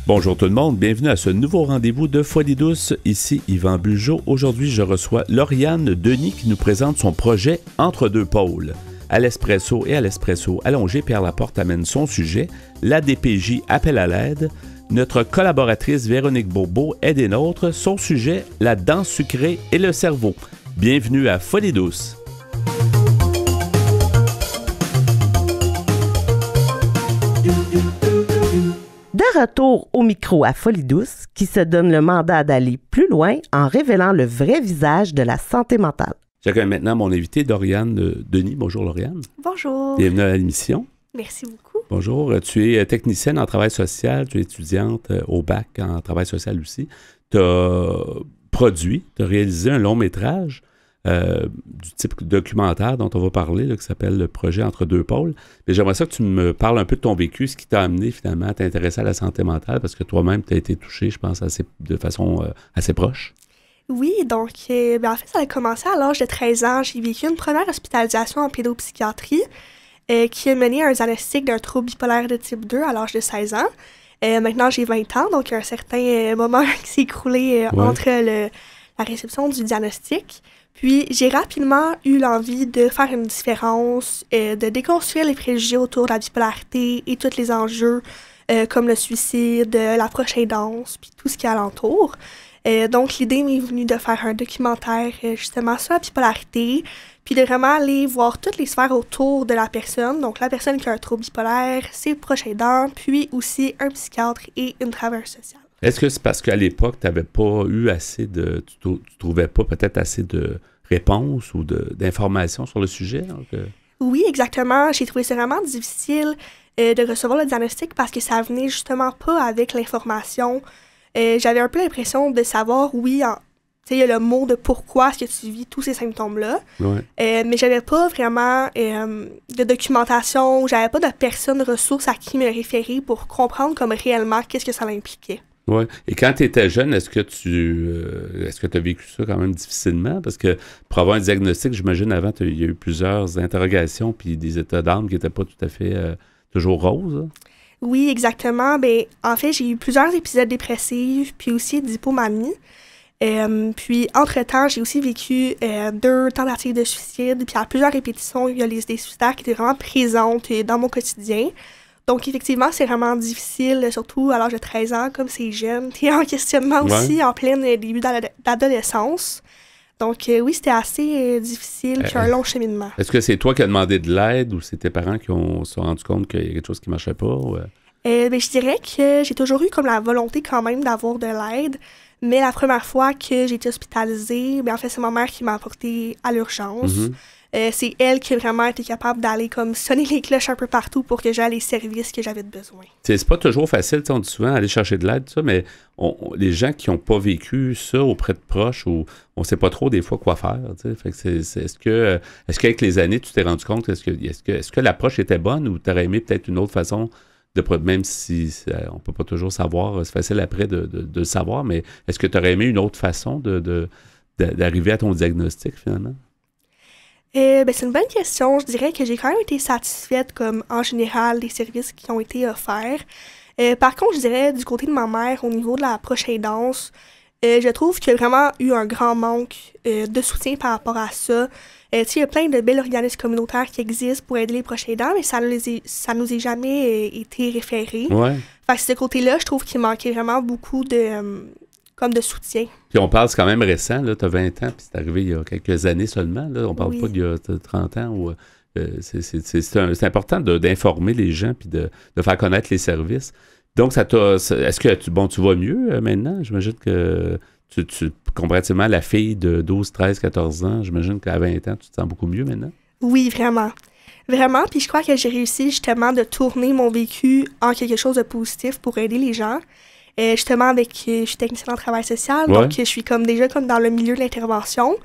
Bonjour tout le monde, bienvenue à ce nouveau rendez-vous de Folie douce. Ici Yvan Bugeaud. Aujourd'hui, je reçois Lauriane Denis qui nous présente son projet Entre deux pôles. À l'espresso et à l'espresso allongé, Pierre Laporte amène son sujet. La DPJ appelle à l'aide. Notre collaboratrice Véronique Bourbeau est des nôtres. Son sujet, la danse sucrée et le cerveau. Bienvenue à Folie douce. De retour au micro à Folie douce, qui se donne le mandat d'aller plus loin en révélant le vrai visage de la santé mentale. J'accueille maintenant mon invité, Lauriane Denis. Bonjour, Lauriane. Bonjour. Bienvenue à l'émission. Merci beaucoup. Bonjour, tu es technicienne en travail social, tu es étudiante au bac en travail social aussi. Tu as produit, tu as réalisé un long métrage du type documentaire dont on va parler, là, qui s'appelle le projet Entre deux pôles. Mais j'aimerais ça que tu me parles un peu de ton vécu, ce qui t'a amené finalement à t'intéresser à la santé mentale, parce que toi-même, tu as été touché, je pense, de façon assez proche. Oui, donc, en fait, ça a commencé à l'âge de 13 ans. J'ai vécu une première hospitalisation en pédopsychiatrie qui a mené à un diagnostic d'un trouble bipolaire de type 2 à l'âge de 16 ans. Maintenant, j'ai 20 ans, donc il y a un certain moment qui s'est écoulé entre la réception du diagnostic. Puis, j'ai rapidement eu l'envie de faire une différence, de déconstruire les préjugés autour de la bipolarité et tous les enjeux comme le suicide, la proche aidance, puis tout ce qui est alentour. Donc, l'idée m'est venue de faire un documentaire justement sur la bipolarité, puis de vraiment aller voir toutes les sphères autour de la personne. Donc, la personne qui a un trouble bipolaire, ses proches aidants, puis aussi un psychiatre et une travailleuse sociale. Est-ce que c'est parce qu'à l'époque, tu n'avais pas eu assez de... Tu trouvais pas peut-être assez de réponses ou d'informations sur le sujet? Donc, Oui, exactement. J'ai trouvé ça vraiment difficile de recevoir le diagnostic parce que ça venait justement pas avec l'information. J'avais un peu l'impression de savoir, oui, il y a le mot de pourquoi est-ce que tu vis tous ces symptômes-là. Ouais. Mais j'avais pas vraiment de documentation, j'avais pas de personne ressource à qui me référer pour comprendre comme réellement qu'est-ce que ça impliquait. Oui. Et quand tu étais jeune, est-ce que tu as vécu ça quand même difficilement? Parce que pour avoir un diagnostic, j'imagine avant, il y a eu plusieurs interrogations puis des états d'âme qui n'étaient pas tout à fait toujours roses. Hein? Oui, exactement. En fait, j'ai eu plusieurs épisodes dépressifs puis aussi d'hypomanie. Puis, entre-temps, j'ai aussi vécu 2 tentatives de suicide. Puis, à plusieurs répétitions, il y a des suicidaires qui étaient vraiment présentes dans mon quotidien. Donc, effectivement, c'est vraiment difficile, surtout à l'âge de 13 ans, comme c'est jeune. T'es en questionnement aussi en plein début d'adolescence. Donc, oui, c'était assez difficile, puis un long cheminement. Est-ce que c'est toi qui as demandé de l'aide ou c'est tes parents qui se sont rendus compte qu'il y a quelque chose qui ne marchait pas? Ou... je dirais que j'ai toujours eu comme la volonté quand même d'avoir de l'aide. Mais la première fois que j'ai été hospitalisée, en fait, c'est ma mère qui m'a apporté à l'urgence. Mm-hmm. C'est elle qui a vraiment été capable d'aller comme sonner les cloches un peu partout pour que j'aie les services que j'avais besoin. C'est pas toujours facile, on dit souvent aller chercher de l'aide, ça, mais les gens qui n'ont pas vécu ça auprès de proches, on ne sait pas trop des fois quoi faire. Fait que est-ce qu'avec les années, tu t'es rendu compte, est-ce que l'approche était bonne ou tu aurais aimé peut-être une autre façon même si on ne peut pas toujours savoir, c'est facile après de le savoir, mais est-ce que tu aurais aimé une autre façon d'arriver à ton diagnostic finalement? C'est une bonne question. Je dirais que j'ai quand même été satisfaite, comme en général, des services qui ont été offerts. Par contre, je dirais, du côté de ma mère, au niveau de la proche aidance, je trouve qu'il y a vraiment eu un grand manque de soutien par rapport à ça. Il y a plein de belles organismes communautaires qui existent pour aider les proches aidants, mais ça nous est jamais été référé. Ouais. Fait que ce côté-là, je trouve qu'il manquait vraiment beaucoup de soutien. Puis on parle, c'est quand même récent, tu as 20 ans, puis c'est arrivé il y a quelques années seulement. Là. On parle pas d'il y a 30 ans. Où, c'est important d'informer les gens puis de faire connaître les services. Donc, est-ce que tu vas mieux maintenant? J'imagine que comparativement à la fille de 12, 13, 14 ans, j'imagine qu'à 20 ans, tu te sens beaucoup mieux maintenant? Oui, vraiment. Vraiment, puis je crois que j'ai réussi justement de tourner mon vécu en quelque chose de positif pour aider les gens. Justement, je suis technicienne en travail social, donc je suis déjà dans le milieu de l'intervention.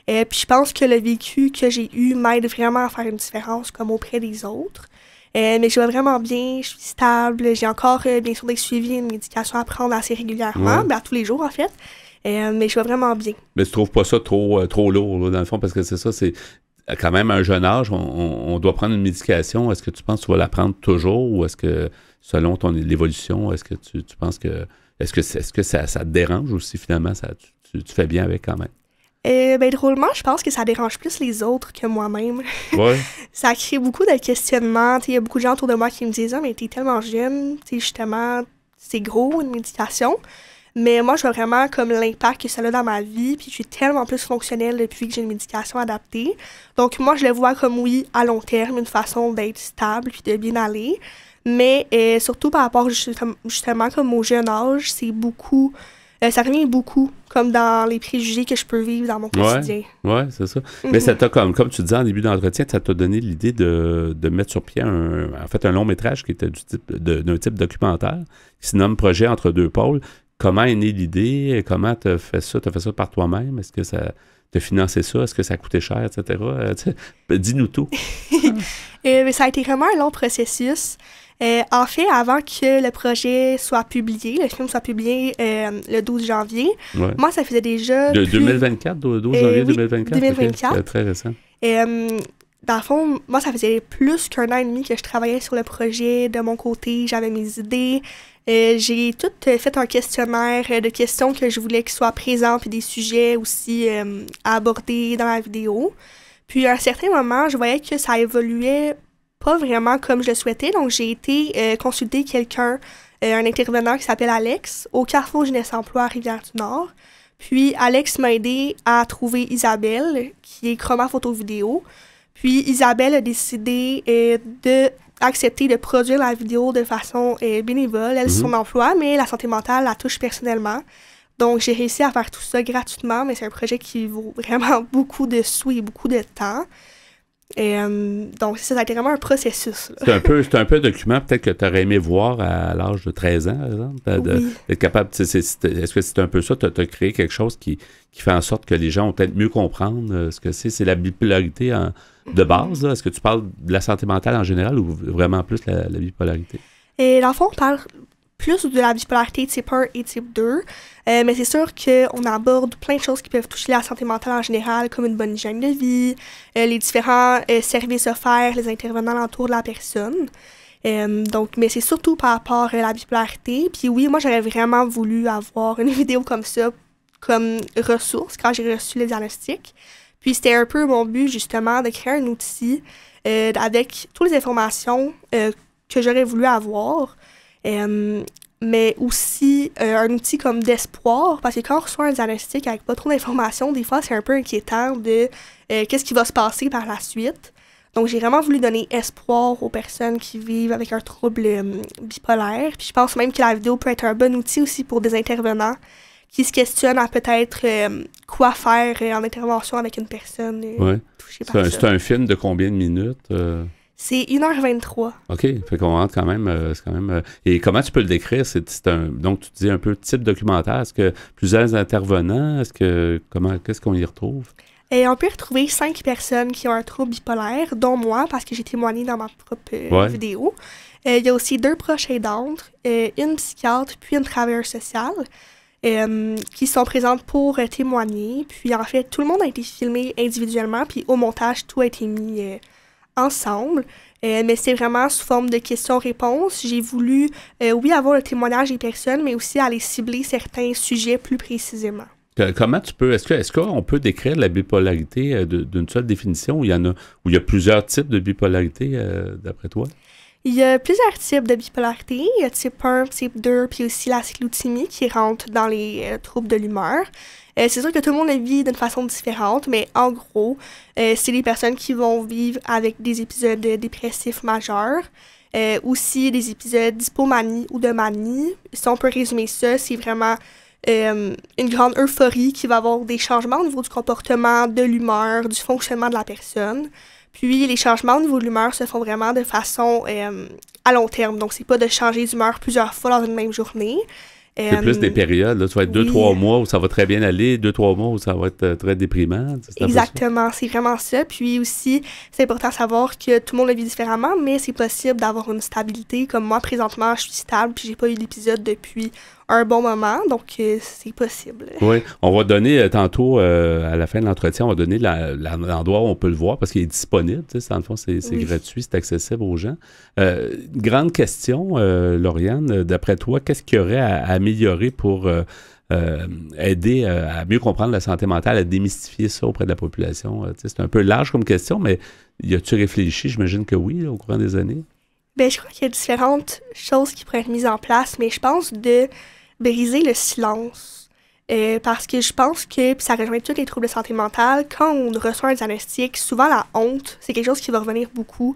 Puis je pense que le vécu que j'ai eu m'aide vraiment à faire une différence comme auprès des autres. Mais je vais vraiment bien, je suis stable, j'ai encore bien sûr des suivis et une médication à prendre assez régulièrement, à tous les jours en fait. Mais je vais vraiment bien. Mais tu trouves pas ça trop lourd, là, dans le fond, parce que c'est ça, c'est quand même à un jeune âge, on doit prendre une médication. Est-ce que tu penses que tu vas la prendre toujours ou est-ce que selon l'évolution, est-ce que tu penses que... Est-ce que ça te dérange aussi, finalement? Tu fais bien avec quand même? Drôlement, je pense que ça dérange plus les autres que moi-même. Ouais. Ça crée beaucoup de questionnements. Il y a beaucoup de gens autour de moi qui me disent « Ah, mais t'es tellement jeune, justement, c'est gros, une méditation. » Mais moi, je vois vraiment comme l'impact que ça a dans ma vie, puis je suis tellement plus fonctionnelle depuis que j'ai une médication adaptée. Donc moi, je le vois comme, oui, à long terme, une façon d'être stable puis de bien aller. Mais surtout par rapport justement comme au jeune âge, c'est beaucoup... ça revient beaucoup comme dans les préjugés que je peux vivre dans mon quotidien. Oui, c'est ça. Mais ça t'a comme tu disais en début d'entretien, ça t'a donné l'idée de mettre sur pied un long métrage qui était d'un type documentaire, qui se nomme Projet entre deux pôles. Comment est née l'idée? Comment t'as fait ça? T'as fait ça par toi-même? Est-ce que ça t'as financé ça? Est-ce que ça a coûté cher, etc.? Dis-nous tout. Ça a été vraiment un long processus. En fait, avant que le projet soit publié, le film soit publié le 12 janvier, moi, ça faisait déjà... 2024? 12 janvier 2024? 2024. Okay, c'est très récent. Dans le fond, moi, ça faisait plus qu'un an et demi que je travaillais sur le projet de mon côté. J'avais mes idées. J'ai tout fait un questionnaire de questions que je voulais qu'ils soient présents, puis des sujets aussi à aborder dans la vidéo. Puis à un certain moment, je voyais que ça évoluait pas vraiment comme je le souhaitais. Donc, j'ai été consulter quelqu'un, un intervenant qui s'appelle Alex, au Carrefour Jeunesse Emploi à Rivière-du-Nord. Puis, Alex m'a aidé à trouver Isabelle, qui est chroma photo-vidéo. Puis, Isabelle a décidé d'accepter de produire la vidéo de façon bénévole. Elle, c'est son emploi, mais la santé mentale la touche personnellement. Donc, j'ai réussi à faire tout ça gratuitement, mais c'est un projet qui vaut vraiment beaucoup de sous et beaucoup de temps. Donc, ça a été vraiment un processus. Là. C'est un peu un document peut-être que tu aurais aimé voir à l'âge de 13 ans, par exemple, d'être capable. Est-ce que c'est un peu ça? Tu as créé quelque chose qui fait en sorte que les gens vont peut-être mieux comprendre ce que c'est? C'est la bipolarité de base, là. Est-ce que tu parles de la santé mentale en général ou vraiment plus la bipolarité? Et dans le fond, on parle plus de la bipolarité type 1 et type 2. Mais c'est sûr qu'on aborde plein de choses qui peuvent toucher la santé mentale en général, comme une bonne hygiène de vie, les différents services offerts, les intervenants alentour de la personne. Mais c'est surtout par rapport à la bipolarité. Puis oui, moi, j'aurais vraiment voulu avoir une vidéo comme ça, comme ressource, quand j'ai reçu le diagnostic. Puis c'était un peu mon but, justement, de créer un outil avec toutes les informations que j'aurais voulu avoir. Mais aussi un outil comme d'espoir, parce que quand on reçoit un diagnostic avec pas trop d'informations, des fois, c'est un peu inquiétant de qu'est-ce qui va se passer par la suite. Donc, j'ai vraiment voulu donner espoir aux personnes qui vivent avec un trouble bipolaire. Puis je pense même que la vidéo peut être un bon outil aussi pour des intervenants qui se questionnent à peut-être quoi faire en intervention avec une personne touchée par ça. C'est un film de combien de minutes? C'est 1h23. OK. Fait qu'on rentre quand même... et comment tu peux le décrire? Donc, tu dis un peu type documentaire. Est-ce que plusieurs intervenants? Qu'est-ce qu'on y retrouve? Et on peut retrouver 5 personnes qui ont un trouble bipolaire, dont moi, parce que j'ai témoigné dans ma propre vidéo. Il y a aussi 2 proches aidantes, une psychiatre, puis une travailleuse sociale, qui sont présentes pour témoigner. Puis, en fait, tout le monde a été filmé individuellement, puis au montage, tout a été mis... ensemble, mais c'est vraiment sous forme de questions-réponses. J'ai voulu, avoir le témoignage des personnes, mais aussi aller cibler certains sujets plus précisément. Comment tu peux, est-ce qu'on peut décrire la bipolarité d'une seule définition où il y a plusieurs types de bipolarité, d'après toi? Il y a plusieurs types de bipolarité. Il y a type 1, type 2, puis aussi la cyclothymie qui rentre dans les troubles de l'humeur. C'est sûr que tout le monde le vit d'une façon différente, mais en gros, c'est les personnes qui vont vivre avec des épisodes dépressifs majeurs, aussi des épisodes d'hypomanie ou de manie. Si on peut résumer ça, c'est vraiment une grande euphorie qui va avoir des changements au niveau du comportement, de l'humeur, du fonctionnement de la personne. Puis les changements au niveau de l'humeur se font vraiment de façon à long terme. Donc, c'est pas de changer d'humeur plusieurs fois dans une même journée. C'est plus des périodes. Là. Tu vas être 2-3 mois où ça va très bien aller, 2-3 mois où ça va être très déprimant. Exactement, c'est vraiment ça. Puis aussi, c'est important de savoir que tout le monde le vit différemment, mais c'est possible d'avoir une stabilité. Comme moi, présentement, je suis stable, puis j'ai pas eu d'épisode depuis un bon moment, donc c'est possible. Oui, on va donner tantôt, à la fin de l'entretien, on va donner l'endroit où on peut le voir parce qu'il est disponible. Dans le fond, c'est gratuit, c'est accessible aux gens. Grande question, Lauriane, d'après toi, qu'est-ce qu'il y aurait à améliorer pour aider à mieux comprendre la santé mentale, à démystifier ça auprès de la population? C'est un peu large comme question, mais y as-tu réfléchi? J'imagine que oui, là, au courant des années. Ben, je crois qu'il y a différentes choses qui pourraient être mises en place, mais je pense de briser le silence. Parce que je pense que, puis ça rejoint tous les troubles de santé mentale, quand on reçoit un diagnostic, souvent la honte, c'est quelque chose qui va revenir beaucoup.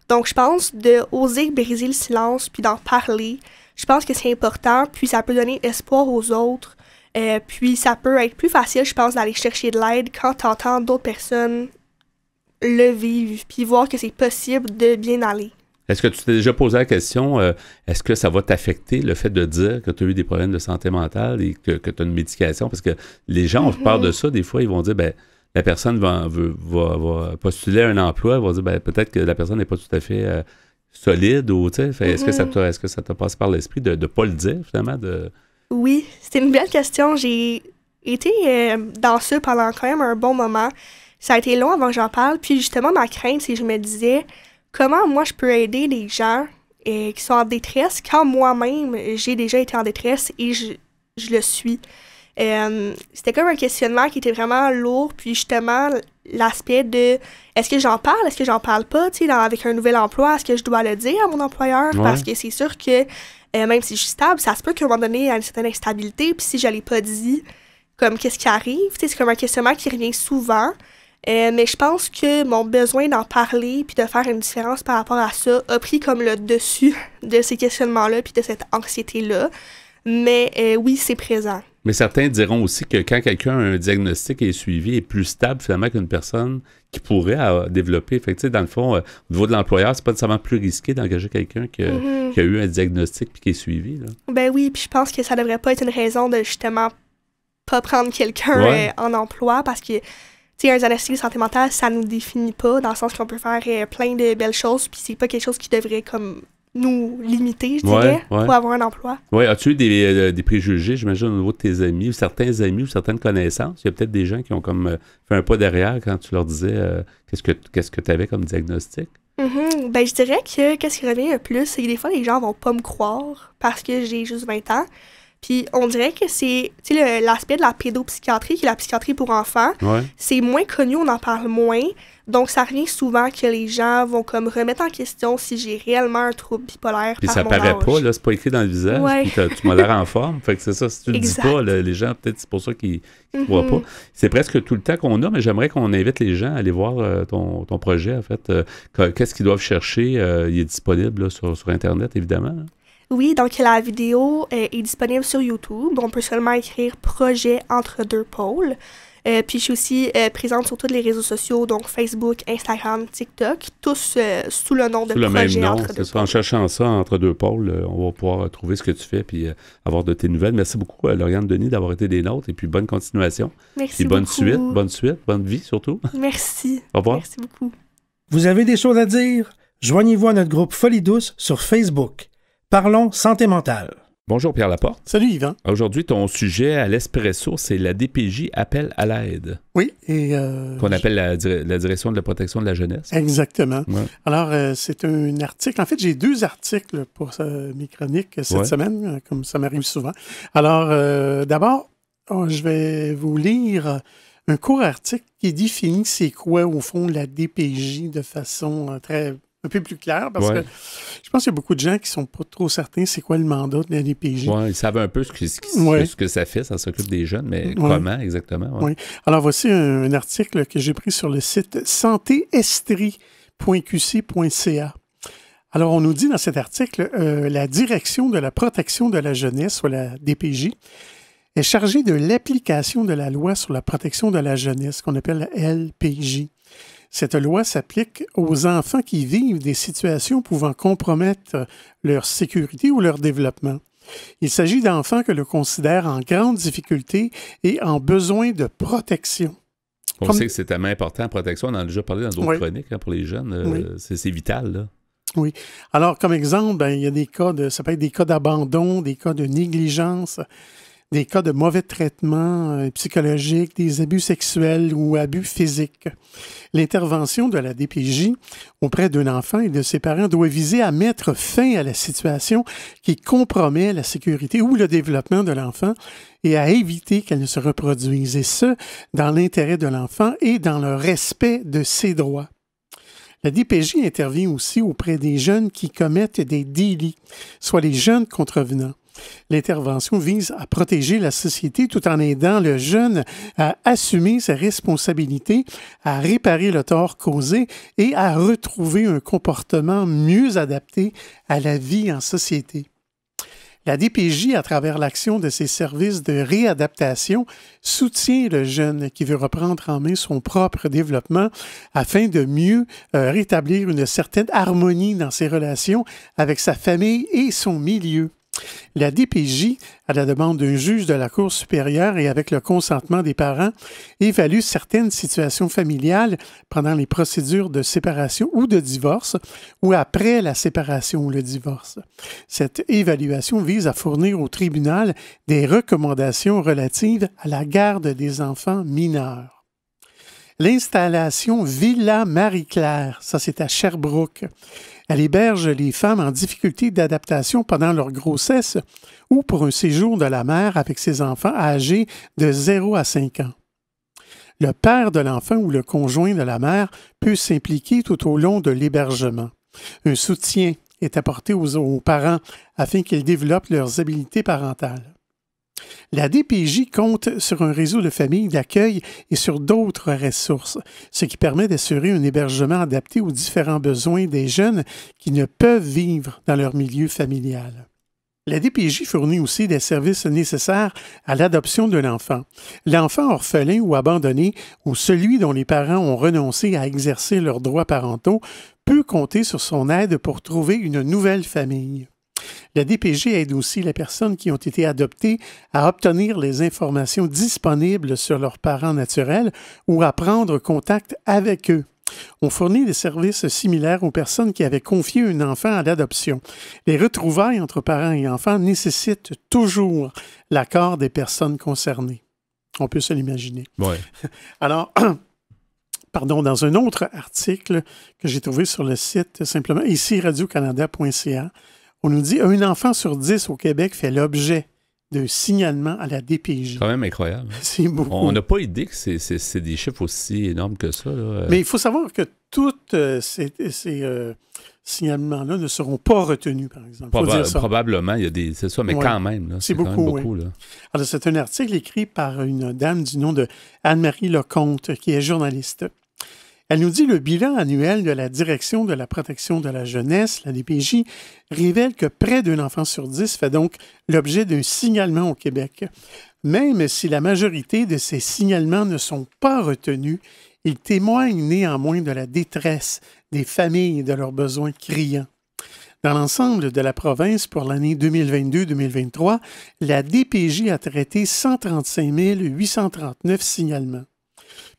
Donc, je pense de oser briser le silence, puis d'en parler. Je pense que c'est important, puis ça peut donner espoir aux autres. Puis ça peut être plus facile, je pense, d'aller chercher de l'aide quand tu entends d'autres personnes le vivre, puis voir que c'est possible de bien aller. Est-ce que tu t'es déjà posé la question, est-ce que ça va t'affecter le fait de dire que tu as eu des problèmes de santé mentale et que tu as une médication? Parce que les gens ont peur de ça. Des fois, ils vont dire, ben la personne va postuler un emploi, ils vont dire, ben peut-être que la personne n'est pas tout à fait solide. Ou, est-ce que ça t'a passé par l'esprit de ne pas le dire, finalement? Oui, c'était une belle question. J'ai été dans ça pendant quand même un bon moment. Ça a été long avant que j'en parle. Puis justement, ma crainte, c'est que je me disais... Comment moi je peux aider les gens qui sont en détresse quand moi-même j'ai déjà été en détresse et je le suis. C'était comme un questionnement qui était vraiment lourd, puis justement l'aspect de est-ce que j'en parle pas, tu sais, avec un nouvel emploi, est-ce que je dois le dire à mon employeur? Ouais. Parce que c'est sûr que même si je suis stable, ça se peut qu'à un moment donné, il y a une certaine instabilité, puis si je l'ai pas dit, comme qu'est-ce qui arrive, tu sais, c'est comme un questionnement qui revient souvent. Mais je pense que mon besoin d'en parler puis de faire une différence par rapport à ça a pris comme le dessus de ces questionnements-là puis de cette anxiété-là. Mais oui, c'est présent. Mais certains diront aussi que quand quelqu'un a un diagnostic et est suivi, est plus stable finalement qu'une personne qui pourrait développer. Fait que, dans le fond, au niveau de l'employeur, c'est pas nécessairement plus risqué d'engager quelqu'un qui a eu un diagnostic puis qui est suivi. Là. Ben oui, puis je pense que ça devrait pas être une raison de justement pas prendre quelqu'un en emploi parce que un diagnostic de santé mentale, ça nous définit pas, dans le sens qu'on peut faire plein de belles choses, puis c'est pas quelque chose qui devrait comme nous limiter, je dirais, pour avoir un emploi. Oui, as-tu eu des préjugés, j'imagine, au niveau de tes amis, ou certains amis, ou certaines connaissances? Il y a peut-être des gens qui ont comme fait un pas derrière quand tu leur disais qu'est-ce que tu avais comme diagnostic? Ben, je dirais que qu'est-ce qui revient le plus, c'est que des fois, les gens vont pas me croire parce que j'ai juste 20 ans. Puis on dirait que c'est, l'aspect de la pédopsychiatrie, qui est la psychiatrie pour enfants, c'est moins connu, on en parle moins. Donc ça revient souvent que les gens vont comme remettre en question si j'ai réellement un trouble bipolaire. Puis ça paraît pas, là, c'est pas écrit dans le visage, puis tu m'as l'air en forme. Fait que c'est ça, si tu le dis pas, les gens, peut-être c'est pour ça qu'ils ne voient pas. C'est presque tout le temps qu'on a, mais j'aimerais qu'on invite les gens à aller voir ton projet, en fait. Qu'est-ce qu'ils doivent chercher? Il est disponible là, sur Internet, évidemment. Là. Oui, donc la vidéo est disponible sur YouTube. On peut seulement écrire « Projet entre deux pôles ». Puis je suis aussi présente sur tous les réseaux sociaux, donc Facebook, Instagram, TikTok, tous sous le nom de Projet entre deux pôles. C'est le même nom. En cherchant ça, entre deux pôles, on va pouvoir trouver ce que tu fais puis avoir de tes nouvelles. Merci beaucoup, Lauriane Denis, d'avoir été des nôtres et puis bonne continuation. Merci beaucoup. Bonne suite, bonne vie surtout. Merci. Au revoir. Merci beaucoup. Vous avez des choses à dire? Joignez-vous à notre groupe Folie douce sur Facebook. Parlons santé mentale. Bonjour Pierre Laporte. Salut Yvan. Aujourd'hui, ton sujet à l'Espresso, c'est la DPJ appelle à l'aide. Oui. Et qu'on appelle la Direction de la protection de la jeunesse. Exactement. Ouais. Alors, c'est un article. En fait, j'ai 2 articles pour mes chroniques cette semaine, comme ça m'arrive souvent. Alors, d'abord, je vais vous lire un court article qui définit c'est quoi, au fond, la DPJ de façon un peu plus clair, parce que je pense qu'il y a beaucoup de gens qui ne sont pas trop certains c'est quoi le mandat de la DPJ. Oui, ils savent un peu ce que ça fait, ça s'occupe des jeunes, mais comment exactement? Oui. Alors, voici un article que j'ai pris sur le site santéestrie.qc.ca. Alors, on nous dit dans cet article, la Direction de la protection de la jeunesse, ou la DPJ, est chargée de l'application de la loi sur la protection de la jeunesse, qu'on appelle la LPJ. Cette loi s'applique aux enfants qui vivent des situations pouvant compromettre leur sécurité ou leur développement. Il s'agit d'enfants que l'on considère en grande difficulté et en besoin de protection. On sait que c'est tellement important, la protection. On en a déjà parlé dans d'autres chroniques pour les jeunes. C'est vital, là. Oui. Alors, comme exemple, il y a des cas ça peut être des cas d'abandon, des cas de négligence, des cas de mauvais traitement psychologique, des abus sexuels ou abus physiques. L'intervention de la DPJ auprès d'un enfant et de ses parents doit viser à mettre fin à la situation qui compromet la sécurité ou le développement de l'enfant et à éviter qu'elle ne se reproduise, et ce, dans l'intérêt de l'enfant et dans le respect de ses droits. La DPJ intervient aussi auprès des jeunes qui commettent des délits, soit les jeunes contrevenants. L'intervention vise à protéger la société tout en aidant le jeune à assumer ses responsabilités, à réparer le tort causé et à retrouver un comportement mieux adapté à la vie en société. La DPJ, à travers l'action de ses services de réadaptation, soutient le jeune qui veut reprendre en main son propre développement afin de mieux rétablir une certaine harmonie dans ses relations avec sa famille et son milieu. La DPJ, à la demande d'un juge de la Cour supérieure et avec le consentement des parents, évalue certaines situations familiales pendant les procédures de séparation ou de divorce ou après la séparation ou le divorce. Cette évaluation vise à fournir au tribunal des recommandations relatives à la garde des enfants mineurs. L'installation Villa Marie-Claire, ça c'est à Sherbrooke. Elle héberge les femmes en difficulté d'adaptation pendant leur grossesse ou pour un séjour de la mère avec ses enfants âgés de 0 à 5 ans. Le père de l'enfant ou le conjoint de la mère peut s'impliquer tout au long de l'hébergement. Un soutien est apporté aux parents afin qu'ils développent leurs habiletés parentales. La DPJ compte sur un réseau de familles d'accueil et sur d'autres ressources, ce qui permet d'assurer un hébergement adapté aux différents besoins des jeunes qui ne peuvent vivre dans leur milieu familial. La DPJ fournit aussi des services nécessaires à l'adoption de l'enfant. L'enfant orphelin ou abandonné ou celui dont les parents ont renoncé à exercer leurs droits parentaux peut compter sur son aide pour trouver une nouvelle famille. La DPJ aide aussi les personnes qui ont été adoptées à obtenir les informations disponibles sur leurs parents naturels ou à prendre contact avec eux. On fournit des services similaires aux personnes qui avaient confié un enfant à l'adoption. Les retrouvailles entre parents et enfants nécessitent toujours l'accord des personnes concernées. On peut se l'imaginer. Ouais. Alors, dans un autre article que j'ai trouvé sur le site, simplement, ici radiocanada.ca, on nous dit un enfant sur 10 au Québec fait l'objet d'un signalement à la DPJ. C'est quand même incroyable. C'est beaucoup. On n'a pas idée que c'est des chiffres aussi énormes que ça. Là. Mais il faut savoir que tous ces signalements-là ne seront pas retenus, par exemple. Probablement, il y a des. C'est ça, mais quand même. Là, c'est beaucoup. Quand même beaucoup là. Alors, c'est un article écrit par une dame du nom de Anne-Marie Lecomte, qui est journaliste. Elle nous dit le bilan annuel de la Direction de la protection de la jeunesse, la DPJ, révèle que près d'un enfant sur 10 fait donc l'objet d'un signalement au Québec. Même si la majorité de ces signalements ne sont pas retenus, ils témoignent néanmoins de la détresse des familles et de leurs besoins criants. Dans l'ensemble de la province, pour l'année 2022-2023, la DPJ a traité 135 839 signalements.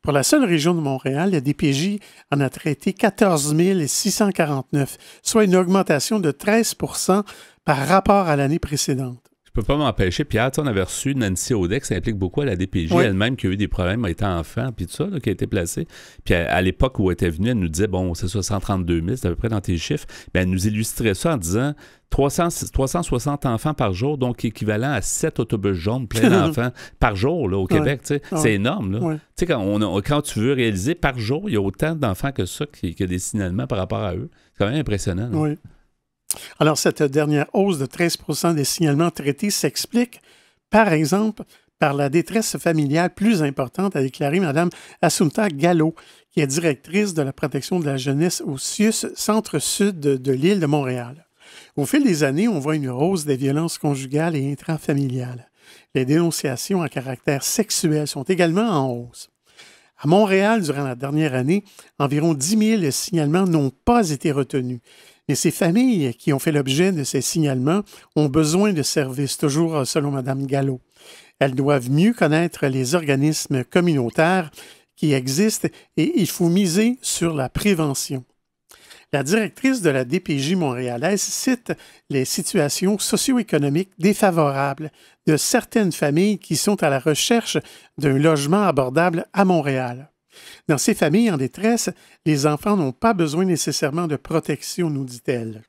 Pour la seule région de Montréal, la DPJ en a traité 14 649, soit une augmentation de 13 % par rapport à l'année précédente. Je peux pas m'empêcher. Pierre, on avait reçu Nancy Audet, qui s'implique beaucoup à la DPJ, elle-même, qui a eu des problèmes étant enfant, puis tout ça, là, qui a été placée. Puis à l'époque où elle était venue, elle nous disait, bon, c'est ça, 132 000, c'est à peu près dans tes chiffres. Bien, elle nous illustrait ça en disant 360 enfants par jour, donc équivalent à 7 autobus jaunes pleins d'enfants par jour là, au Québec. C'est énorme. Là. Ouais. Quand tu veux réaliser par jour, il y a autant d'enfants que ça qui a des signalements par rapport à eux. C'est quand même impressionnant. Là. Oui. Alors, cette dernière hausse de 13 % des signalements traités s'explique, par exemple, par la détresse familiale plus importante, a déclaré Mme Assunta Gallo, qui est directrice de la protection de la jeunesse au CIUS, centre-sud de l'île de Montréal. Au fil des années, on voit une hausse des violences conjugales et intrafamiliales. Les dénonciations à caractère sexuel sont également en hausse. À Montréal, durant la dernière année, environ 10 000 signalements n'ont pas été retenus. Mais ces familles qui ont fait l'objet de ces signalements ont besoin de services, toujours selon Mme Gallo. Elles doivent mieux connaître les organismes communautaires qui existent et il faut miser sur la prévention. La directrice de la DPJ montréalaise cite les situations socio-économiques défavorables de certaines familles qui sont à la recherche d'un logement abordable à Montréal. Dans ces familles en détresse, les enfants n'ont pas besoin nécessairement de protection, nous dit-elle.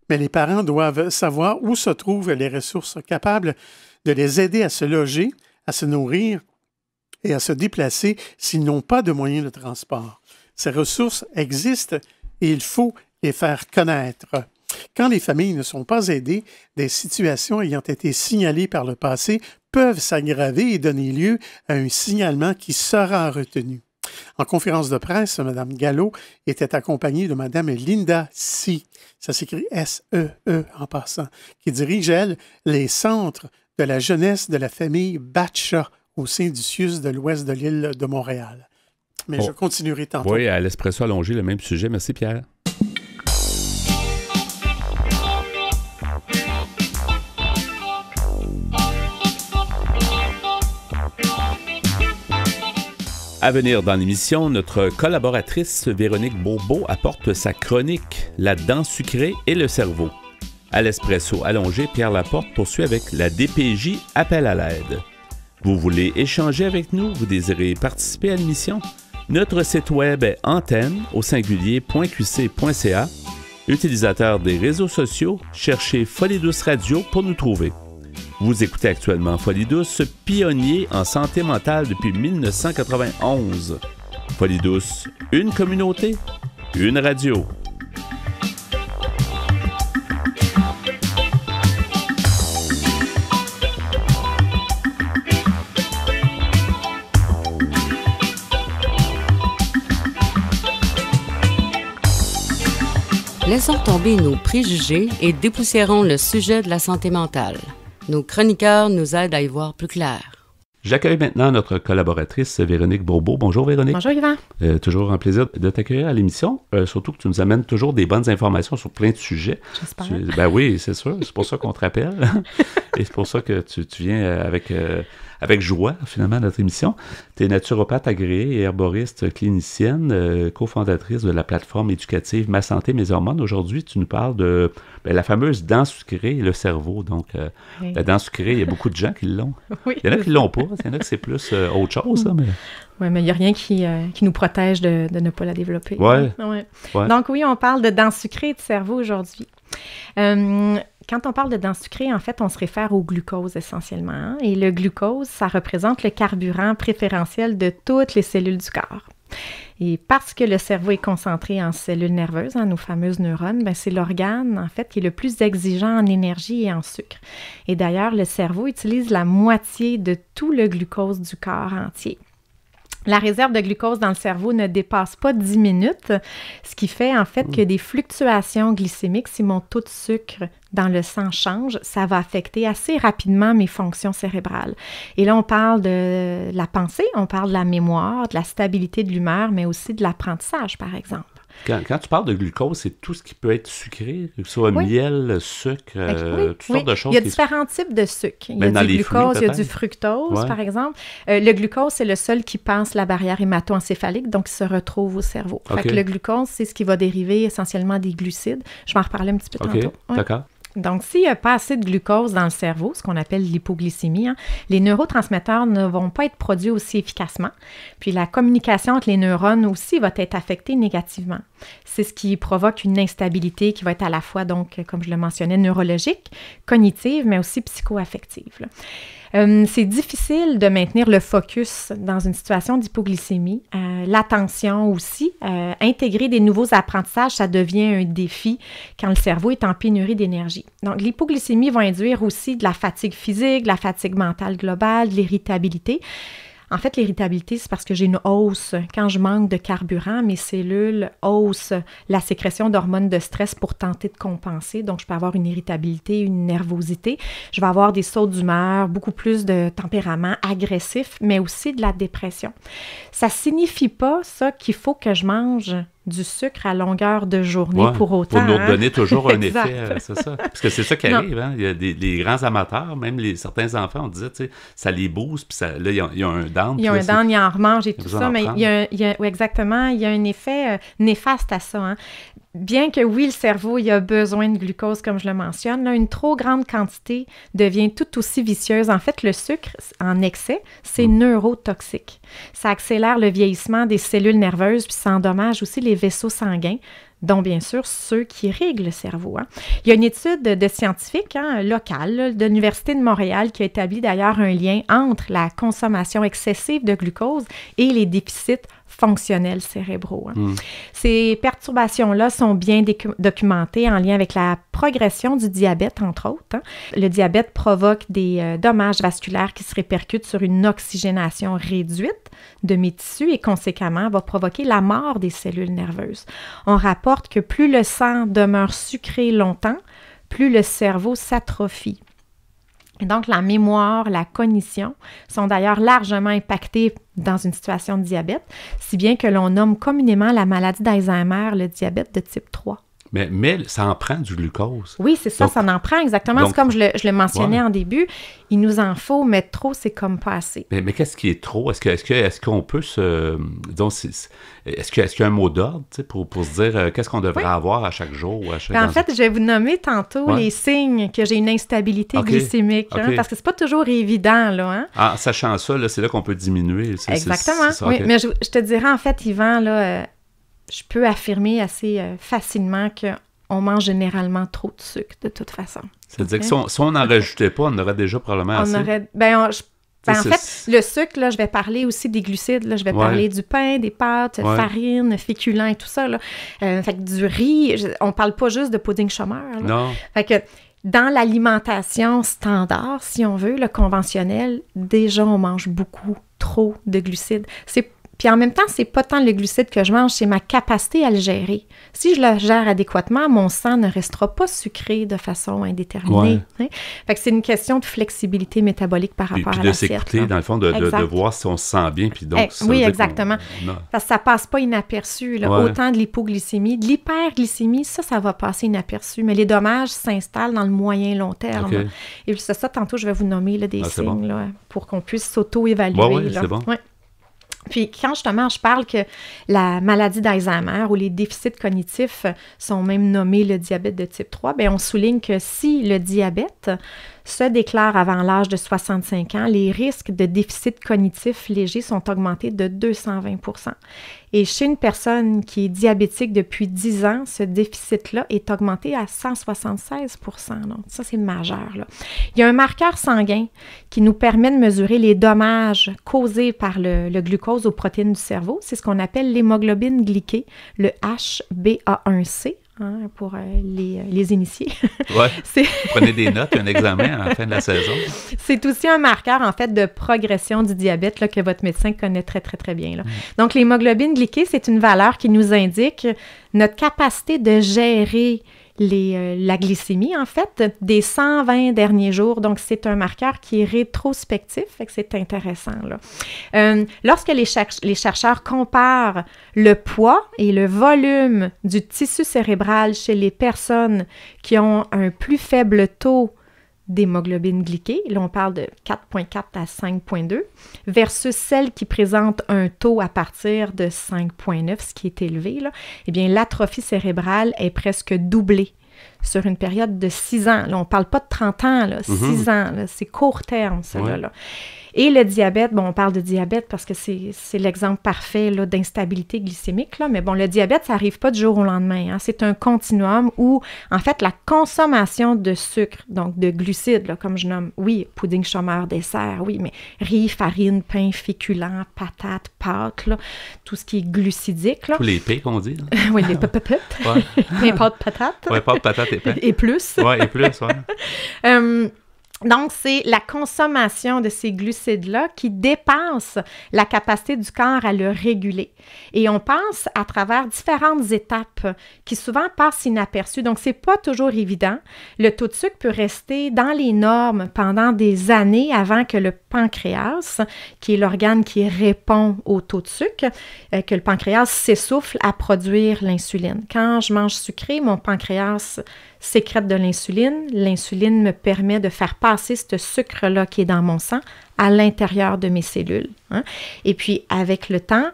Mais les parents doivent savoir où se trouvent les ressources capables de les aider à se loger, à se nourrir et à se déplacer s'ils n'ont pas de moyens de transport. Ces ressources existent et il faut les faire connaître. Quand les familles ne sont pas aidées, des situations ayant été signalées par le passé peuvent s'aggraver et donner lieu à un signalement qui sera retenu. En conférence de presse, Mme Gallo était accompagnée de Mme Linda Si, ça s'écrit S-E-E en passant, qui dirige, elle, les centres de la jeunesse de la famille Batcha au sein du CIUS de l'ouest de l'île de Montréal. Mais je continuerai tantôt. Oui, à l'Espresso allongé, le même sujet. Merci, Pierre. À venir dans l'émission, notre collaboratrice Véronique Bourbeau apporte sa chronique « La dent sucrée et le cerveau ». À l'Espresso allongé, Pierre Laporte poursuit avec la DPJ appel à l'aide. Vous voulez échanger avec nous? Vous désirez participer à l'émission? Notre site web est antenne.qc.ca. Utilisateur des réseaux sociaux, cherchez Folie Douce Radio pour nous trouver. Vous écoutez actuellement Folie Douce, pionnier en santé mentale depuis 1991. Folie Douce, une communauté, une radio. Laissons tomber nos préjugés et dépoussiérons le sujet de la santé mentale. Nos chroniqueurs nous aident à y voir plus clair. J'accueille maintenant notre collaboratrice Véronique Bourbeau. Bonjour Véronique. Bonjour Yvan. Toujours un plaisir de t'accueillir à l'émission, surtout que tu nous amènes toujours des bonnes informations sur plein de sujets. J'espère. Ben oui, c'est sûr, c'est pour ça qu'on te rappelle. Et c'est pour ça que tu viens avec joie, finalement, à notre émission. Tu es naturopathe agréée et herboriste clinicienne, cofondatrice de la plateforme éducative Ma Santé, Mes Hormones. Aujourd'hui, tu nous parles de la fameuse dent sucrée et le cerveau. Donc, oui. La dent sucrée, il y a beaucoup de gens qui l'ont. Oui. Il y en a qui l'ont pas. Il y en a que c'est plus autre chose. Mais... Oui, mais il n'y a rien qui nous protège de ne pas la développer. Ouais. Donc oui, on parle de dents sucrées et de cerveau aujourd'hui. Quand on parle de dents sucrées, en fait, on se réfère au glucose essentiellement. Hein? Et le glucose, ça représente le carburant préférentiel de toutes les cellules du corps. Et parce que le cerveau est concentré en cellules nerveuses, nos fameuses neurones, c'est l'organe, en fait, qui est le plus exigeant en énergie et en sucre. Et d'ailleurs, le cerveau utilise la moitié de tout le glucose du corps entier. La réserve de glucose dans le cerveau ne dépasse pas 10 minutes, ce qui fait en fait que des fluctuations glycémiques, si mon taux de sucre dans le sang change, ça va affecter assez rapidement mes fonctions cérébrales. Et là, on parle de la pensée, on parle de la mémoire, de la stabilité de l'humeur, mais aussi de l'apprentissage, par exemple. Quand tu parles de glucose, c'est tout ce qui peut être sucré, que ce soit miel, sucre, toutes sortes de choses. Il y a différents types de sucre. Il y a du glucose, il y a du fructose, par exemple. Le glucose, c'est le seul qui passe la barrière hémato-encéphalique, donc il se retrouve au cerveau. Fait que le glucose, c'est ce qui va dériver essentiellement des glucides. Je vais en reparler un petit peu tantôt. D'accord. Donc, s'il n'y a pas assez de glucose dans le cerveau, ce qu'on appelle l'hypoglycémie, les neurotransmetteurs ne vont pas être produits aussi efficacement. Puis, la communication entre les neurones aussi va être affectée négativement. C'est ce qui provoque une instabilité qui va être à la fois, donc, comme je le mentionnais, neurologique, cognitive, mais aussi psychoaffective. C'est difficile de maintenir le focus dans une situation d'hypoglycémie. L'attention aussi. Intégrer des nouveaux apprentissages, ça devient un défi quand le cerveau est en pénurie d'énergie. Donc, l'hypoglycémie va induire aussi de la fatigue physique, de la fatigue mentale globale, de l'irritabilité. En fait, l'irritabilité, c'est parce que j'ai une hausse. Quand je manque de carburant, mes cellules haussent la sécrétion d'hormones de stress pour tenter de compenser. Donc, je peux avoir une irritabilité, une nervosité. Je vais avoir des sauts d'humeur, beaucoup plus de tempérament agressif, mais aussi de la dépression. Ça ne signifie pas, ça, qu'il faut que je mange du sucre à longueur de journée pour autant. Pour nous donner toujours un effet, c'est ça. Parce que c'est ça qui arrive. Hein? Il y a des grands amateurs, même certains enfants, on disait, tu sais, ça les booste, puis là, il y a un down. Il y a un down, il en remange et tout ça, mais exactement, il y a un effet néfaste à ça. Hein? bien que oui, le cerveau, il a besoin de glucose, comme je le mentionne, là, une trop grande quantité devient tout aussi vicieuse. En fait, le sucre en excès, c'est neurotoxique. Ça accélère le vieillissement des cellules nerveuses, puis ça endommage aussi les vaisseaux sanguins, dont bien sûr ceux qui irriguent le cerveau. Hein. Il y a une étude de scientifiques locales là, de l'Université de Montréal qui a établi d'ailleurs un lien entre la consommation excessive de glucose et les déficits fonctionnels cérébraux. Hein. Ces perturbations-là sont bien documentées en lien avec la progression du diabète, entre autres. Hein. Le diabète provoque des dommages vasculaires qui se répercutent sur une oxygénation réduite de mes tissus et conséquemment va provoquer la mort des cellules nerveuses. On rapporte que plus le sang demeure sucré longtemps, plus le cerveau s'atrophie. Et donc, la mémoire, la cognition sont d'ailleurs largement impactées dans une situation de diabète, si bien que l'on nomme communément la maladie d'Alzheimer le diabète de type 3. Mais ça en prend du glucose. Oui, c'est ça, donc, ça en prend exactement. Donc, c'est comme je le mentionnais en début, il nous en faut, mais trop, c'est comme pas assez. Mais qu'est-ce qui est trop? Est-ce qu'on peut se... Donc, est-ce qu'il y a un mot d'ordre pour se dire qu'est-ce qu'on devrait avoir à chaque jour? Ou à chaque en fait, je vais vous nommer tantôt les signes que j'ai une instabilité glycémique, hein, parce que c'est pas toujours évident. Là, hein. En sachant ça, là, c'est là qu'on peut diminuer. Exactement. C'est ça, oui, mais je te dirais, en fait, Yvan, là... je peux affirmer assez facilement qu'on mange généralement trop de sucre, de toute façon. C'est-à-dire que si on n'en rajoutait pas, on aurait déjà probablement assez. En fait, le sucre, là, je vais parler aussi des glucides. Là, je vais parler du pain, des pâtes, farine, féculents et tout ça. Là. Fait que du riz, on parle pas juste de pudding chômeur. Là. Non. Fait que dans l'alimentation standard, si on veut, le conventionnel, déjà, on mange beaucoup trop de glucides. Puis en même temps, c'est pas tant le glucide que je mange, c'est ma capacité à le gérer. Si je le gère adéquatement, mon sang ne restera pas sucré de façon indéterminée. Hein? Fait que c'est une question de flexibilité métabolique par rapport à l'assiette. Puis de s'écouter, dans le fond, de voir si on se sent bien. Puis donc, oui, exactement. Parce que ça passe pas inaperçu. Là. Autant de l'hypoglycémie. De l'hyperglycémie, ça va passer inaperçu. Mais les dommages s'installent dans le moyen-long terme. Okay. Et puis c'est ça, tantôt, je vais vous nommer là, des signes bon. Là, pour qu'on puisse s'auto-évaluer. Oui, c'est bon. Ouais. Puis quand justement je parle que la maladie d'Alzheimer ou les déficits cognitifs sont même nommés le diabète de type 3, bien on souligne que si le diabète se déclare avant l'âge de 65 ans, les risques de déficit cognitif léger sont augmentés de 220 %. Et chez une personne qui est diabétique depuis 10 ans, ce déficit-là est augmenté à 176 %. Donc, ça, c'est majeur. Là. Il y a un marqueur sanguin qui nous permet de mesurer les dommages causés par le glucose aux protéines du cerveau. C'est ce qu'on appelle l'hémoglobine glyquée, le HbA1c. Hein, pour les initiés. Oui, prenez des notes, un examen à la fin de la saison. C'est aussi un marqueur, en fait, de progression du diabète là, que votre médecin connaît très, très, très bien. Là. Donc, l'hémoglobine glyquée, c'est une valeur qui nous indique notre capacité de gérer la glycémie, en fait, des 120 derniers jours. Donc, c'est un marqueur qui est rétrospectif, fait que c'est intéressant. Là. Lorsque les chercheurs comparent le poids et le volume du tissu cérébral chez les personnes qui ont un plus faible taux d'hémoglobine glyquée, là on parle de 4,4 à 5,2, versus celles qui présentent un taux à partir de 5,9, ce qui est élevé, là, eh bien l'atrophie cérébrale est presque doublée sur une période de 6 ans. Là, on ne parle pas de 30 ans, là, 6 ans, là, c'est court terme, ça. Ouais. Là. Et le diabète, bon, on parle de diabète parce que c'est l'exemple parfait là, d'instabilité glycémique, là, mais bon, le diabète, ça n'arrive pas du jour au lendemain. Hein. C'est un continuum où, en fait, la consommation de sucre, donc de glucides, là, comme je nomme, oui, pudding chômeur, dessert, oui, mais riz, farine, pain, féculents, patates, pâtes, là, tout ce qui est glucidique. Là. Tous les P qu'on dit. Oui, les patates. Les pâtes, patates. Oui, pâtes, patates et pain. Et plus. Oui, et plus, oui. Donc, c'est la consommation de ces glucides-là qui dépasse la capacité du corps à le réguler. Et on passe à travers différentes étapes qui souvent passent inaperçues. Donc, c'est pas toujours évident. Le taux de sucre peut rester dans les normes pendant des années avant que le pancréas, qui est l'organe qui répond au taux de sucre, que le pancréas s'essouffle à produire l'insuline. Quand je mange sucré, mon pancréas sécrète de l'insuline. L'insuline me permet de faire passer ce sucre-là qui est dans mon sang à l'intérieur de mes cellules. Hein? Et puis, avec le temps,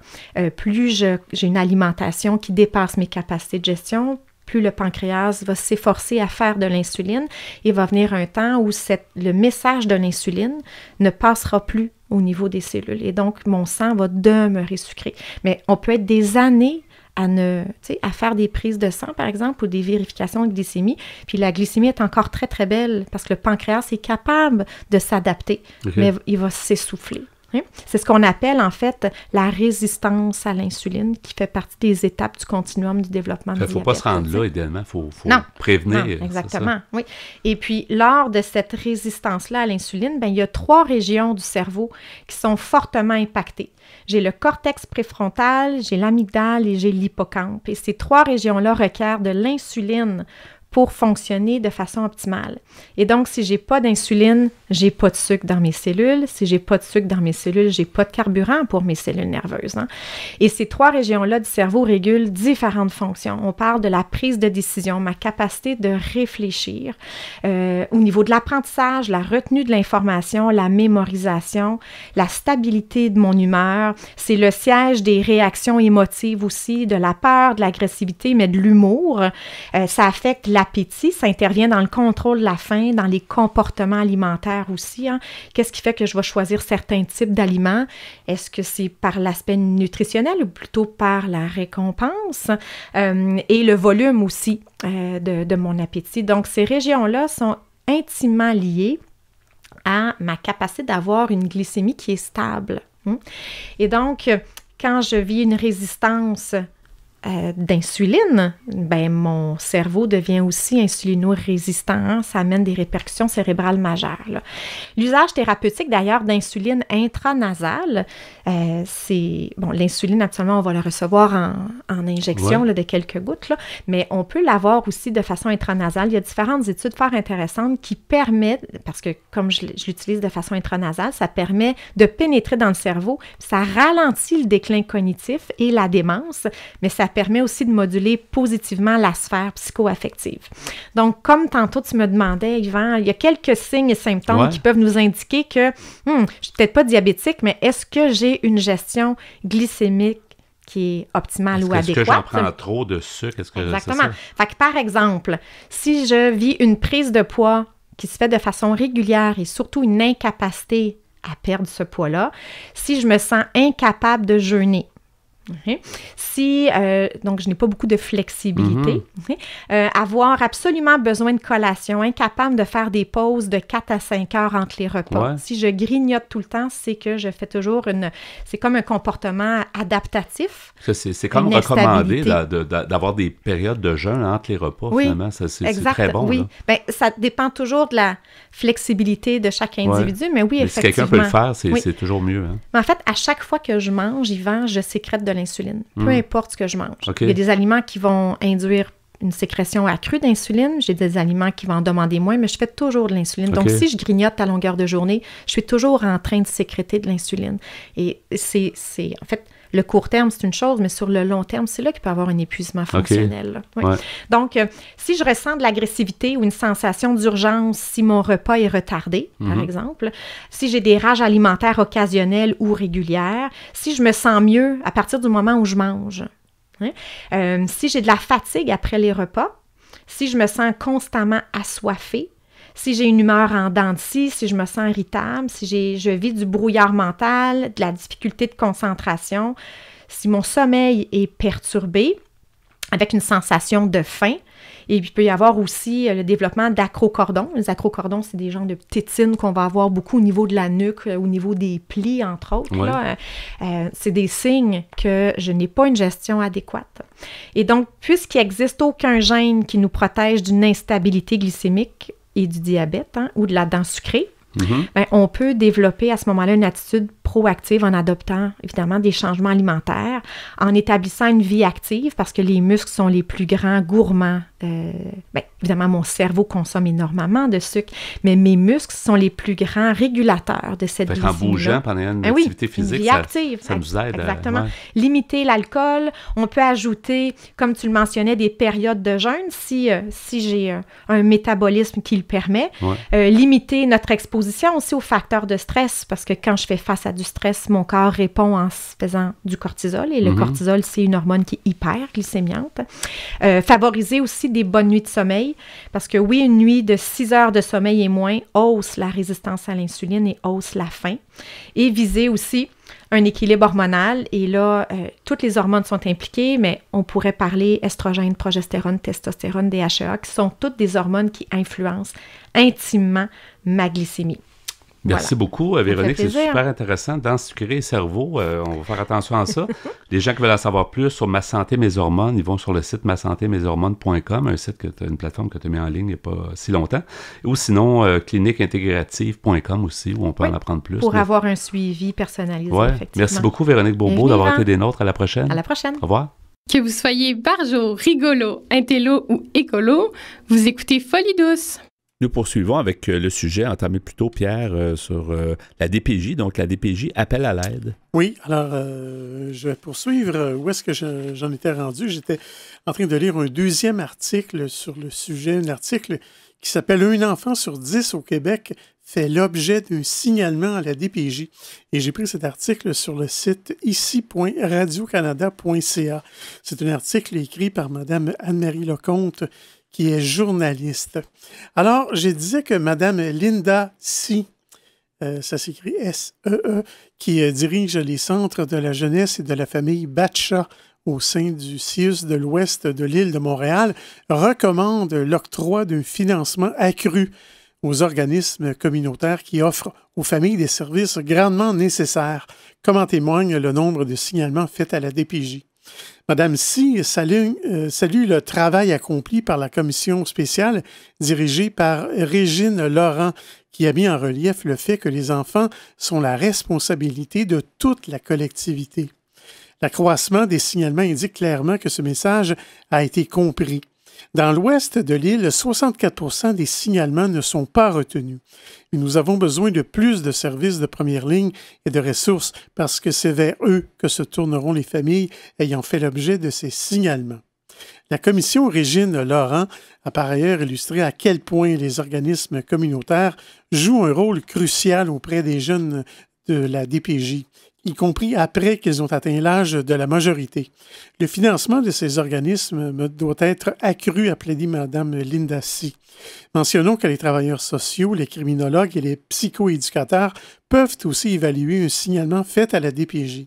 plus j'ai une alimentation qui dépasse mes capacités de gestion, plus le pancréas va s'efforcer à faire de l'insuline. Il va venir un temps où le message de l'insuline ne passera plus au niveau des cellules. Et donc, mon sang va demeurer sucré. Mais on peut être des années à faire des prises de sang, par exemple, ou des vérifications de glycémie. Puis la glycémie est encore très, très belle parce que le pancréas est capable de s'adapter, mais il va s'essouffler. C'est ce qu'on appelle, en fait, la résistance à l'insuline, qui fait partie des étapes du continuum du développement du diabète. Il ne faut pas se rendre là, idéalement. Il faut prévenir. Non, exactement, oui. Et puis, lors de cette résistance-là à l'insuline, il y a 3 régions du cerveau qui sont fortement impactées. J'ai le cortex préfrontal, j'ai l'amygdale et j'ai l'hippocampe. Et ces 3 régions-là requièrent de l'insuline pour fonctionner de façon optimale. Et donc, si j'ai pas d'insuline, j'ai pas de sucre dans mes cellules. Si j'ai pas de sucre dans mes cellules, j'ai pas de carburant pour mes cellules nerveuses. Et ces 3 régions-là du cerveau régulent différentes fonctions. On parle de la prise de décision, ma capacité de réfléchir, au niveau de l'apprentissage, la retenue de l'information, la mémorisation, la stabilité de mon humeur. C'est le siège des réactions émotives aussi, de la peur, de l'agressivité, mais de l'humour. Ça affecte l'appétit, ça intervient dans le contrôle de la faim, dans les comportements alimentaires aussi. Qu'est-ce qui fait que je vais choisir certains types d'aliments? Est-ce que c'est par l'aspect nutritionnel ou plutôt par la récompense? Et le volume aussi de mon appétit. Donc, ces régions-là sont intimement liées à ma capacité d'avoir une glycémie qui est stable. Et donc, quand je vis une résistance d'insuline, mon cerveau devient aussi insulino-résistant. Ça amène des répercussions cérébrales majeures. L'usage thérapeutique, d'ailleurs, d'insuline intranasale, l'insuline, actuellement, on va la recevoir en injection de quelques gouttes, mais on peut l'avoir aussi de façon intranasale. Il y a différentes études fort intéressantes qui permettent, parce que comme je l'utilise de façon intranasale, ça permet de pénétrer dans le cerveau, ça ralentit le déclin cognitif et la démence, mais ça permet aussi de moduler positivement la sphère psycho-affective. Donc, comme tantôt tu me demandais, Yvan, il y a quelques signes et symptômes qui peuvent nous indiquer que je ne suis peut-être pas diabétique, mais est-ce que j'ai une gestion glycémique qui est optimale ou adéquate? Est-ce que j'en prends trop de sucre? Exactement. Fait que, par exemple, si je vis une prise de poids qui se fait de façon régulière et surtout une incapacité à perdre ce poids-là, si je me sens incapable de jeûner, si, donc, je n'ai pas beaucoup de flexibilité, avoir absolument besoin de collation, incapable de faire des pauses de 4 à 5 heures entre les repas. Si je grignote tout le temps, c'est que je fais toujours c'est comme un comportement adaptatif. C'est comme recommandé d'avoir des périodes de jeûne entre les repas, finalement. C'est très bon. Oui, ça dépend toujours de la flexibilité de chaque individu, mais oui, effectivement. Si quelqu'un peut le faire, c'est toujours mieux. Mais en fait, à chaque fois que je mange, Yvan, je sécrète de l'insuline, peu importe ce que je mange. Il y a des aliments qui vont induire une sécrétion accrue d'insuline, j'ai des aliments qui vont en demander moins, mais je fais toujours de l'insuline. Donc, si je grignote à longueur de journée, je suis toujours en train de sécréter de l'insuline. Et c'est en fait, le court terme, c'est une chose, mais sur le long terme, c'est là qu'il peut y avoir un épuisement fonctionnel. Donc, si je ressens de l'agressivité ou une sensation d'urgence, si mon repas est retardé, par exemple, si j'ai des rages alimentaires occasionnelles ou régulières, si je me sens mieux à partir du moment où je mange, si j'ai de la fatigue après les repas, si je me sens constamment assoiffée, si j'ai une humeur en dents de scie, si je me sens irritable, si je vis du brouillard mental, de la difficulté de concentration, si mon sommeil est perturbé, avec une sensation de faim. Et puis, il peut y avoir aussi le développement d'acrocordons. Les acrocordons, c'est des genres de tétines qu'on va avoir beaucoup au niveau de la nuque, au niveau des plis, entre autres. C'est des signes que je n'ai pas une gestion adéquate. Et donc, puisqu'il n'existe aucun gène qui nous protège d'une instabilité glycémique et du diabète ou de la dent sucrée, on peut développer à ce moment-là une attitude proactive en adoptant évidemment des changements alimentaires, en établissant une vie active parce que les muscles sont les plus grands gourmands évidemment, mon cerveau consomme énormément de sucre, mais mes muscles sont les plus grands régulateurs de cette glycémie-là. En bougeant pendant une activité physique, une vie active. ça nous aide. Exactement. Limiter l'alcool. On peut ajouter, comme tu le mentionnais, des périodes de jeûne si j'ai un métabolisme qui le permet. Limiter notre exposition aussi aux facteurs de stress, parce que quand je fais face à du stress, mon corps répond en faisant du cortisol, et le cortisol, c'est une hormone qui est hyperglycémiante. Favoriser aussi des bonnes nuits de sommeil, parce que oui, une nuit de 6 heures de sommeil et moins hausse la résistance à l'insuline et hausse la faim. Et viser aussi un équilibre hormonal. Et là, toutes les hormones sont impliquées, mais on pourrait parler estrogène, progestérone, testostérone, DHEA, qui sont toutes des hormones qui influencent intimement ma glycémie. Merci beaucoup, Véronique. C'est plaisir. super intéressant. Dans Sucré et cerveau, on va faire attention à ça. Les gens qui veulent en savoir plus sur Ma Santé, Mes Hormones, ils vont sur le site masantémeshormones.com, un site une plateforme que tu as mis en ligne il n'y a pas si longtemps. Ou sinon, cliniqueintégrative.com aussi, où on peut en apprendre plus. Pour avoir un suivi personnalisé, effectivement. Merci beaucoup, Véronique Bourbeau, d'avoir été des nôtres. À la prochaine. À la prochaine. Au revoir. Que vous soyez barjo, rigolo, intello ou écolo, vous écoutez Folie douce. Nous poursuivons avec le sujet entamé plus tôt, Pierre, sur la DPJ. Donc, la DPJ appelle à l'aide. Oui, alors je vais poursuivre. Où est-ce que j'en étais rendu? J'étais en train de lire un deuxième article sur le sujet, un article qui s'appelle « Un enfant sur 10 au Québec fait l'objet d'un signalement à la DPJ ». Et j'ai pris cet article sur le site ici.radiocanada.ca. C'est un article écrit par Mme Anne-Marie Lecomte, qui est journaliste. Alors, je disais que Mme Linda Si, ça s'écrit S-E-E, qui dirige les centres de la jeunesse et de la famille Batcha au sein du CIUS de l'Ouest de l'île de Montréal, recommande l'octroi d'un financement accru aux organismes communautaires qui offrent aux familles des services grandement nécessaires, comme en témoigne le nombre de signalements faits à la DPJ. Madame Si salue le travail accompli par la commission spéciale dirigée par Régine Laurent, qui a mis en relief le fait que les enfants sont la responsabilité de toute la collectivité. L'accroissement des signalements indique clairement que ce message a été compris. Dans l'ouest de l'île, 64% des signalements ne sont pas retenus. Et nous avons besoin de plus de services de première ligne et de ressources parce que c'est vers eux que se tourneront les familles ayant fait l'objet de ces signalements. La commission Régine Laurent a par ailleurs illustré à quel point les organismes communautaires jouent un rôle crucial auprès des jeunes de la DPJ, y compris après qu'ils ont atteint l'âge de la majorité. Le financement de ces organismes doit être accru, a plaidé Mme Linda Si. Mentionnons que les travailleurs sociaux, les criminologues et les psychoéducateurs peuvent aussi évaluer un signalement fait à la DPJ.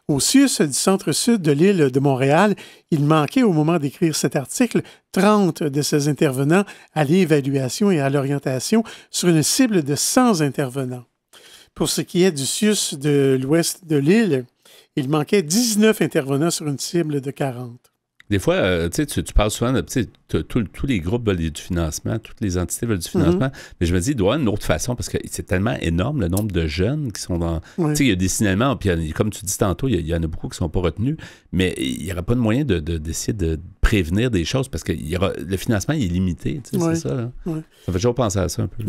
Au CIUS du centre-sud de l'île de Montréal, il manquait au moment d'écrire cet article 30 de ces intervenants à l'évaluation et à l'orientation sur une cible de 100 intervenants. Pour ce qui est du CIUS de l'ouest de l'île, il manquait 19 intervenants sur une cible de 40. Des fois, tu parles souvent de tous les groupes veulent du financement, toutes les entités veulent du financement, mais je me dis, il doit y avoir une autre façon parce que c'est tellement énorme le nombre de jeunes qui sont dans. Tu sais, il y a des signalements, puis comme tu dis tantôt, il y en a beaucoup qui ne sont pas retenus, mais il n'y aura pas de moyen d'essayer de prévenir des choses parce que le financement il est limité, c'est ça. Là. Ça fait toujours penser à ça un peu.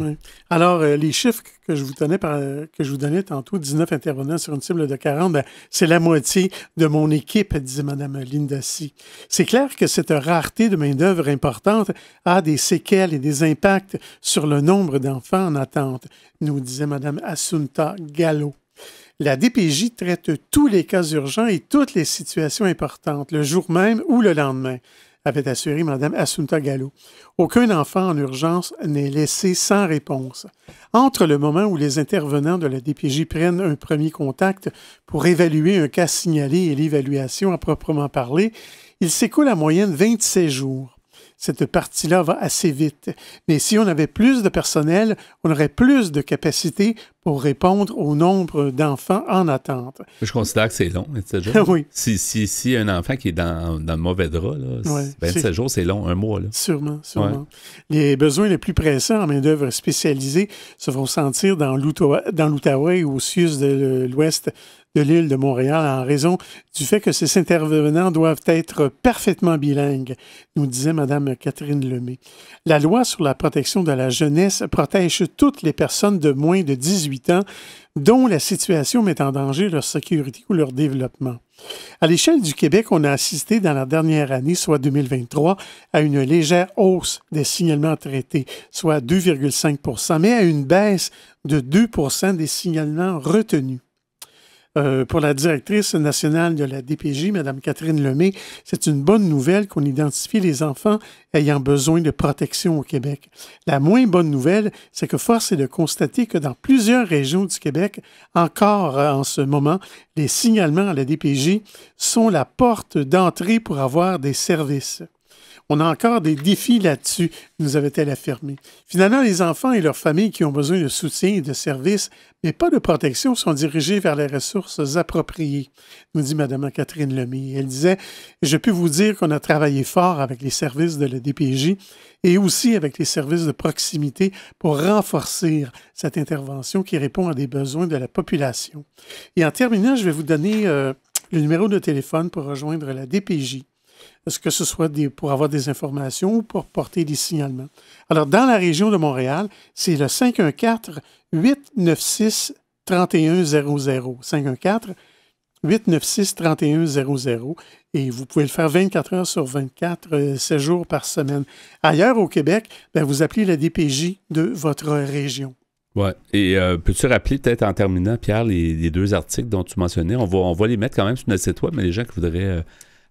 Alors, les chiffres que je vous donnais tantôt, 19 intervenants sur une cible de 40, c'est la moitié de mon équipe, disait Mme Linda Si. C'est clair que cette rareté de main-d'œuvre importante a des séquelles et des impacts sur le nombre d'enfants en attente, nous disait Mme Assunta Gallo. La DPJ traite tous les cas urgents et toutes les situations importantes, le jour même ou le lendemain, avait assuré Mme Assunta Gallo. Aucun enfant en urgence n'est laissé sans réponse. Entre le moment où les intervenants de la DPJ prennent un premier contact pour évaluer un cas signalé et l'évaluation à proprement parler, il s'écoule en moyenne 27 jours. Cette partie-là va assez vite. Mais si on avait plus de personnel, on aurait plus de capacité pour répondre au nombre d'enfants en attente. Je considère que c'est long, 27 jours. Oui. Si un enfant qui est dans le mauvais drap, là, 27 jours, c'est long, un mois. Là. Sûrement. Les besoins les plus pressants en main-d'œuvre spécialisée se font sentir dans l'Outaouais ou au CIUS de l'Ouest de l'île de Montréal en raison du fait que ces intervenants doivent être parfaitement bilingues, nous disait Mme Catherine Lemay. La loi sur la protection de la jeunesse protège toutes les personnes de moins de 18 ans dont la situation met en danger leur sécurité ou leur développement. À l'échelle du Québec, on a assisté dans la dernière année, soit 2023, à une légère hausse des signalements traités, soit 2,5 %, mais à une baisse de 2 % des signalements retenus. Pour la directrice nationale de la DPJ, Mme Catherine Lemay, c'est une bonne nouvelle qu'on identifie les enfants ayant besoin de protection au Québec. La moins bonne nouvelle, c'est que force est de constater que dans plusieurs régions du Québec, encore en ce moment, les signalements à la DPJ sont la porte d'entrée pour avoir des services. On a encore des défis là-dessus, nous avait-elle affirmé. Finalement, les enfants et leurs familles qui ont besoin de soutien et de services, mais pas de protection, sont dirigés vers les ressources appropriées, nous dit Mme Catherine Lemay. Elle disait « Je peux vous dire qu'on a travaillé fort avec les services de la DPJ et aussi avec les services de proximité pour renforcer cette intervention qui répond à des besoins de la population. » Et en terminant, je vais vous donner le numéro de téléphone pour rejoindre la DPJ. Est-ce que ce soit pour avoir des informations ou pour porter des signalements. Alors, dans la région de Montréal, c'est le 514-896-3100. 514-896-3100. Et vous pouvez le faire 24 heures sur 24, 7 jours par semaine. Ailleurs au Québec, vous appelez la DPJ de votre région. Oui. Et peux-tu rappeler peut-être en terminant, Pierre, les deux articles dont tu mentionnais? On va les mettre quand même sur notre site web, mais les gens qui voudraient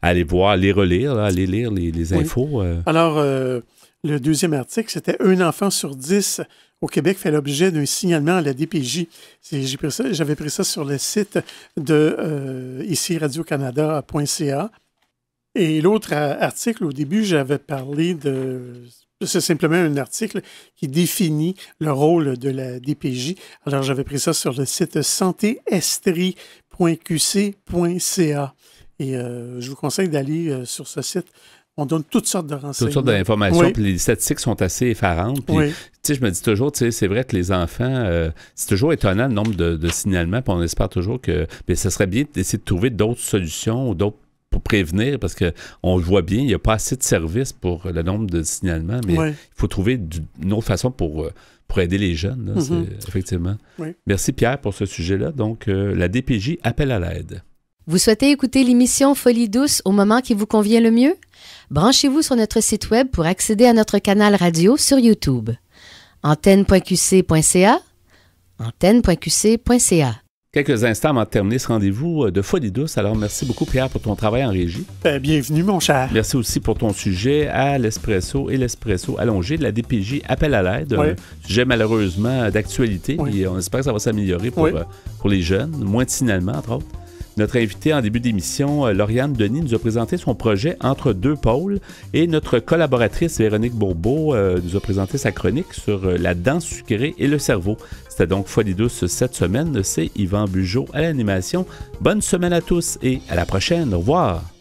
aller voir, les relire, là, aller lire les infos. Alors, le deuxième article, c'était « Un enfant sur 10 au Québec fait l'objet d'un signalement à la DPJ ». J'avais pris ça sur le site de ici radiocanada.ca. Et l'autre article, au début, j'avais parlé de... C'est simplement un article qui définit le rôle de la DPJ. Alors, j'avais pris ça sur le site santéestrie.qc.ca. Et je vous conseille d'aller sur ce site. On donne toutes sortes de renseignements. Toutes sortes d'informations. Oui. Puis les statistiques sont assez effarantes. Puis, oui. Je me dis toujours, c'est vrai que les enfants, c'est toujours étonnant le nombre de signalements. Puis on espère toujours que ça serait bien d'essayer de trouver d'autres solutions ou d'autres pour prévenir, parce qu'on le voit bien, il n'y a pas assez de services pour le nombre de signalements, mais il faut trouver une autre façon pour aider les jeunes, là, effectivement. Oui. Merci Pierre pour ce sujet-là. Donc, la DPJ appelle à l'aide. Vous souhaitez écouter l'émission Folie douce au moment qui vous convient le mieux? Branchez-vous sur notre site web pour accéder à notre canal radio sur YouTube. Antenne.qc.ca, antenne.qc.ca. Quelques instants avant de terminer ce rendez-vous de Folie douce. Alors, merci beaucoup, Pierre, pour ton travail en régie. Bienvenue, mon cher. Merci aussi pour ton sujet à l'espresso et l'espresso allongé de la DPJ appel à l'aide. Oui. Un sujet malheureusement d'actualité. Oui. Et on espère que ça va s'améliorer pour les jeunes. Moins de signalements, entre autres. Notre invitée en début d'émission, Lauriane Denis, nous a présenté son projet Entre deux pôles et notre collaboratrice Véronique Bourbeau nous a présenté sa chronique sur la dent sucrée et le cerveau. C'était donc Folie douce cette semaine. C'est Yvan Bugeaud à l'animation. Bonne semaine à tous et à la prochaine. Au revoir.